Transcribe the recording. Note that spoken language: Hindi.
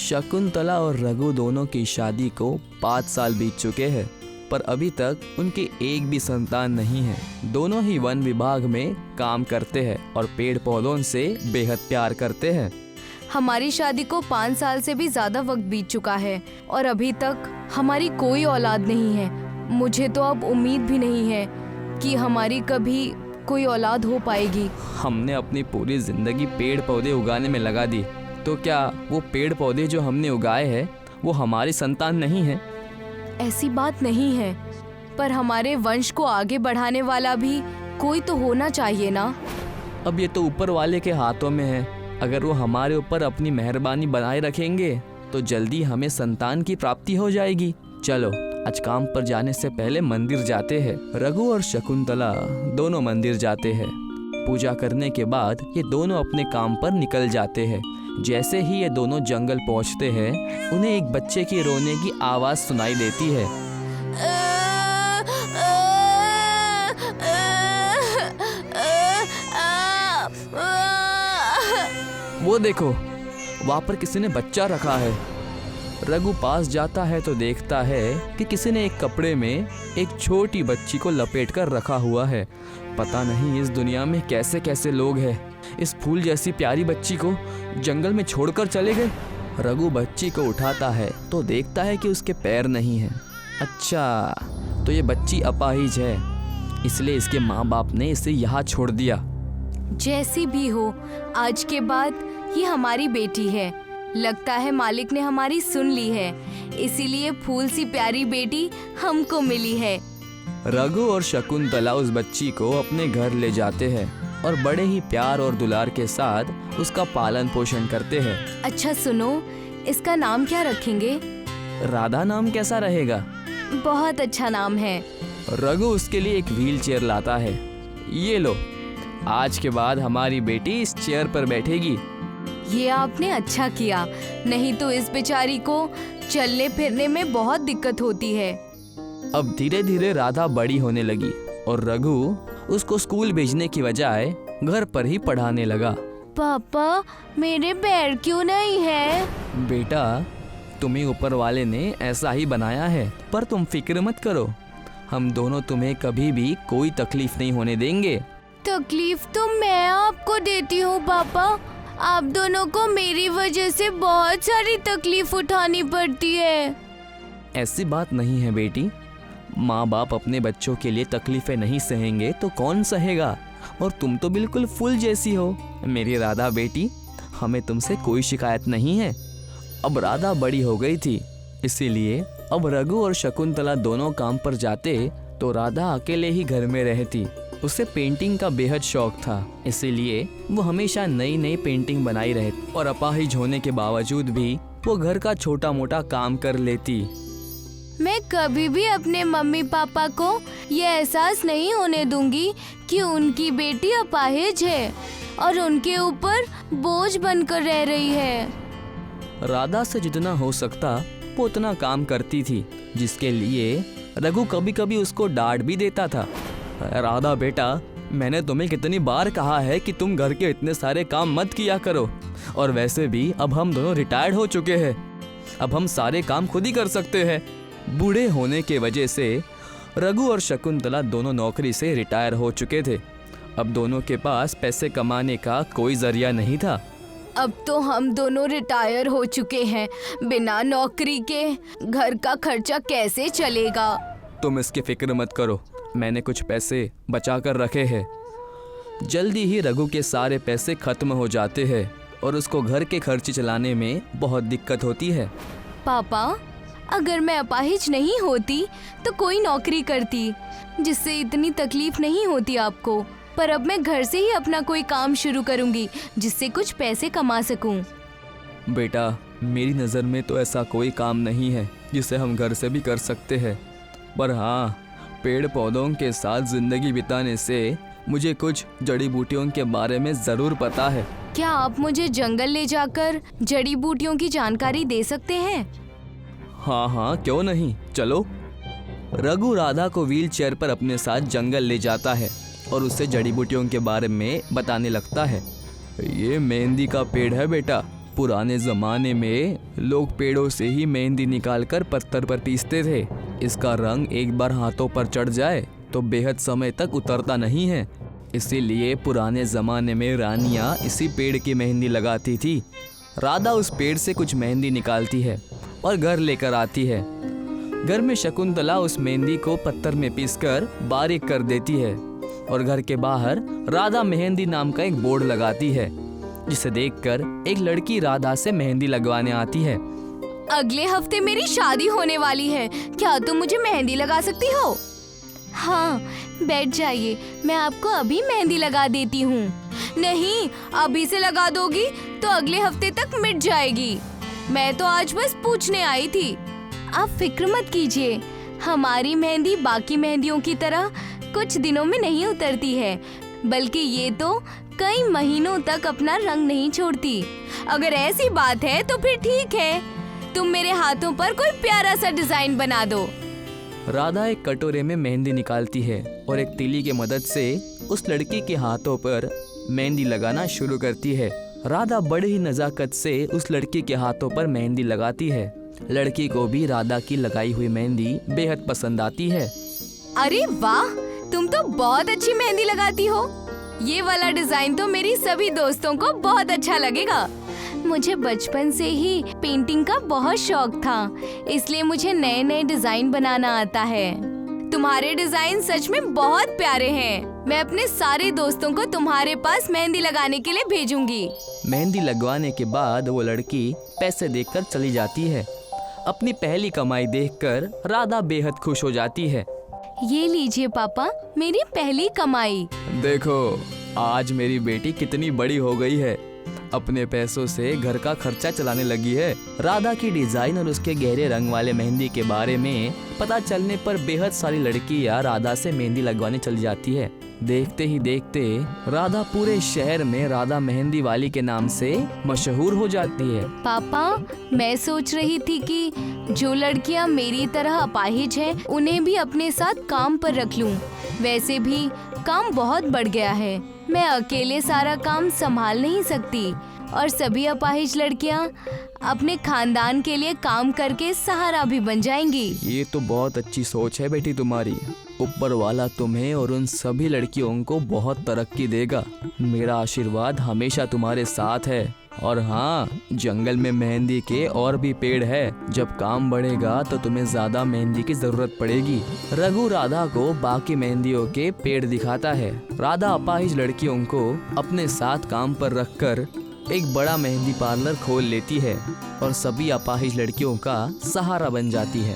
शकुंतला और रघु दोनों की शादी को 5 साल बीत चुके हैं, पर अभी तक उनकी एक भी संतान नहीं है। दोनों ही वन विभाग में काम करते हैं और पेड़ पौधों से बेहद प्यार करते हैं। हमारी शादी को 5 साल से भी ज्यादा वक्त बीत चुका है और अभी तक हमारी कोई औलाद नहीं है। मुझे तो अब उम्मीद भी नहीं है कि हमारी कभी कोई औलाद हो पाएगी। हमने अपनी पूरी जिंदगी पेड़ पौधे उगाने में लगा दी, तो क्या वो पेड़ पौधे जो हमने उगाए हैं वो हमारी संतान नहीं है? ऐसी बात नहीं है, पर हमारे वंश को आगे बढ़ाने वाला भी कोई तो होना चाहिए ना। अब ये तो ऊपर वाले के हाथों में है। अगर वो हमारे ऊपर अपनी मेहरबानी बनाए रखेंगे तो जल्दी हमें संतान की प्राप्ति हो जाएगी। चलो आज काम पर जाने से पहले मंदिर जाते हैं। रघु और शकुंतला दोनों मंदिर जाते हैं। पूजा करने के बाद ये दोनों अपने काम पर निकल जाते हैं। जैसे ही ये दोनों जंगल पहुंचते हैं, उन्हें एक बच्चे की रोने की आवाज सुनाई देती है। वो देखो, वहाँ पर किसी ने बच्चा रखा है। रघु पास जाता है तो देखता है कि किसी ने एक कपड़े में एक छोटी बच्ची को लपेट कर रखा हुआ है। पता नहीं इस दुनिया में कैसे कैसे लोग हैं। इस फूल जैसी प्यारी बच्ची को जंगल में छोड़कर चले गए। रघु बच्ची को उठाता है तो देखता है कि उसके पैर नहीं हैं। अच्छा, तो ये बच्ची अपाहिज है, इसलिए इसके माँ बाप ने इसे यहाँ छोड़ दिया। जैसी भी हो, आज के बाद ये हमारी बेटी है। लगता है मालिक ने हमारी सुन ली है, इसीलिए फूल सी प्यारी बेटी हमको मिली है। रघु और शकुंतला उस बच्ची को अपने घर ले जाते हैं और बड़े ही प्यार और दुलार के साथ उसका पालन पोषण करते हैं। अच्छा सुनो, इसका नाम क्या रखेंगे? राधा नाम कैसा रहेगा? बहुत अच्छा नाम है। रघु उसके लिए एक व्हील चेयर लाता है। ये लो, आज के बाद हमारी बेटी इस चेयर पर बैठेगी। ये आपने अच्छा किया, नहीं तो इस बेचारी को चलने फिरने में बहुत दिक्कत होती है। अब धीरे धीरे राधा बड़ी होने लगी और रघु उसको स्कूल भेजने की बजाय घर पर ही पढ़ाने लगा। पापा, मेरे पैर क्यों नहीं है? बेटा, तुम्हें ऊपर वाले ने ऐसा ही बनाया है, पर तुम फिक्र मत करो, हम दोनों तुम्हें कभी भी कोई तकलीफ नहीं होने देंगे। तकलीफ तो मैं आपको देती हूँ पापा। आप दोनों को मेरी वजह से बहुत सारी तकलीफ उठानी पड़ती है। ऐसी बात नहीं है बेटी, माँ बाप अपने बच्चों के लिए तकलीफें नहीं सहेंगे तो कौन सहेगा। और तुम तो बिल्कुल फूल जैसी हो मेरी राधा बेटी, हमें तुमसे कोई शिकायत नहीं है। अब राधा बड़ी हो गई थी, इसीलिए अब रघु और शकुंतला दोनों काम पर जाते तो राधा अकेले ही घर में रहती। उसे पेंटिंग का बेहद शौक था, इसीलिए वो हमेशा नई नई पेंटिंग बनाई रहती और अपाहिज होने के बावजूद भी वो घर का छोटा मोटा काम कर लेती। मैं कभी भी अपने मम्मी पापा को ये एहसास नहीं होने दूंगी कि उनकी बेटी अपाहिज है और उनके ऊपर बोझ बनकर रह रही है। राधा से जितना हो सकता वो उतना काम करती थी, जिसके लिए रघु कभी कभी उसको डांट भी देता था। राधा बेटा, मैंने तुम्हें कितनी बार कहा है कि तुम घर के इतने सारे काम मत किया करो, और वैसे भी अब हम दोनों रिटायर्ड हो चुके हैं, अब हम सारे काम खुद ही कर सकते हैं। बूढ़े होने के वजह से रघु और शकुंतला दोनों नौकरी से रिटायर हो चुके थे। अब दोनों के पास पैसे कमाने का कोई जरिया नहीं था। अब तो हम दोनों रिटायर हो चुके हैं, बिना नौकरी के घर का खर्चा कैसे चलेगा? तुम इसकी फिक्र मत करो, मैंने कुछ पैसे बचा कर रखे हैं। जल्दी ही रघु के सारे पैसे खत्म हो जाते हैं और उसको घर के खर्चे चलाने में बहुत दिक्कत होती है। पापा, अगर मैं अपाहिज नहीं होती तो कोई नौकरी करती, जिससे इतनी तकलीफ नहीं होती आपको। पर अब मैं घर से ही अपना कोई काम शुरू करूंगी, जिससे कुछ पैसे कमा सकूं। बेटा, मेरी नज़र में तो ऐसा कोई काम नहीं है जिसे हम घर से भी कर सकते हैं, पर हाँ, पेड़ पौधों के साथ जिंदगी बिताने से मुझे कुछ जड़ी बूटियों के बारे में ज़रूर पता है। क्या आप मुझे जंगल ले जाकर जड़ी बूटियों की जानकारी दे सकते हैं? हाँ हाँ, क्यों नहीं, चलो। रघु राधा को व्हील चेयर पर अपने साथ जंगल ले जाता है और उससे जड़ी बूटियों के बारे में बताने लगता है। ये मेहंदी का पेड़ है बेटा, पुराने जमाने में लोग पेड़ों से ही मेहंदी निकालकर पत्थर पर पीसते थे। इसका रंग एक बार हाथों पर चढ़ जाए तो बेहद समय तक उतरता नहीं है। इसीलिए पुराने जमाने में रानियां इसी पेड़ की मेहंदी लगाती थी। राधा उस पेड़ से कुछ मेहंदी निकालती है और घर लेकर आती है। घर में शकुंतला उस मेहंदी को पत्थर में पीसकर बारीक कर देती है और घर के बाहर राधा मेहंदी नाम का एक बोर्ड लगाती है, जिसे देखकर एक लड़की राधा से मेहंदी लगवाने आती है। अगले हफ्ते मेरी शादी होने वाली है, क्या तुम मुझे मेहंदी लगा सकती हो? हाँ, बैठ जाइए, मैं आपको अभी मेहंदी लगा देती हूँ। नहीं, अभी से लगा दोगी तो अगले हफ्ते तक मिट जाएगी। मैं तो आज बस पूछने आई थी। आप फिक्र मत कीजिए, हमारी मेहंदी बाकी मेहंदियों की तरह कुछ दिनों में नहीं उतरती है, बल्कि ये तो कई महीनों तक अपना रंग नहीं छोड़ती। अगर ऐसी बात है तो फिर ठीक है, तुम मेरे हाथों पर कोई प्यारा सा डिजाइन बना दो। राधा एक कटोरे में मेहंदी निकालती है और एक तीली की मदद से उस लड़की के हाथों पर मेहंदी लगाना शुरू करती है। राधा बड़ी ही नजाकत से उस लड़की के हाथों पर मेहंदी लगाती है। लड़की को भी राधा की लगाई हुई मेहंदी बेहद पसंद आती है। अरे वाह, तुम तो बहुत अच्छी मेहंदी लगाती हो। ये वाला डिजाइन तो मेरी सभी दोस्तों को बहुत अच्छा लगेगा। मुझे बचपन से ही पेंटिंग का बहुत शौक था, इसलिए मुझे नए नए डिजाइन बनाना आता है। तुम्हारे डिजाइन सच में बहुत प्यारे हैं। मैं अपने सारे दोस्तों को तुम्हारे पास मेहंदी लगाने के लिए भेजूंगी। मेहंदी लगवाने के बाद वो लड़की पैसे देकर चली जाती है। अपनी पहली कमाई देखकर राधा बेहद खुश हो जाती है। ये लीजिए पापा, मेरी पहली कमाई। देखो, आज मेरी बेटी कितनी बड़ी हो गई है, अपने पैसों से घर का खर्चा चलाने लगी है। राधा की डिजाइन और उसके गहरे रंग वाले मेहंदी के बारे में पता चलने पर बेहद सारी लड़कियां राधा से मेहंदी लगवाने चली जाती है। देखते ही देखते राधा पूरे शहर में राधा मेहंदी वाली के नाम से मशहूर हो जाती है। पापा, मैं सोच रही थी कि जो लड़कियां मेरी तरह अपाहिज हैं, उन्हें भी अपने साथ काम पर रख लूं। वैसे भी काम बहुत बढ़ गया है, मैं अकेले सारा काम संभाल नहीं सकती और सभी अपाहिज लड़कियां अपने खानदान के लिए काम करके सहारा भी बन जाएंगी। ये तो बहुत अच्छी सोच है बेटी तुम्हारी। ऊपर वाला तुम्हें और उन सभी लड़कियों को बहुत तरक्की देगा। मेरा आशीर्वाद हमेशा तुम्हारे साथ है। और हाँ, जंगल में मेहंदी के और भी पेड़ है। जब काम बढ़ेगा तो तुम्हें ज्यादा मेहंदी की जरूरत पड़ेगी। रघु राधा को बाकी मेहंदियों के पेड़ दिखाता है। राधा अपाहिज लड़कियों को अपने साथ काम पर रखकर एक बड़ा मेहंदी पार्लर खोल लेती है और सभी अपाहिज लड़कियों का सहारा बन जाती है।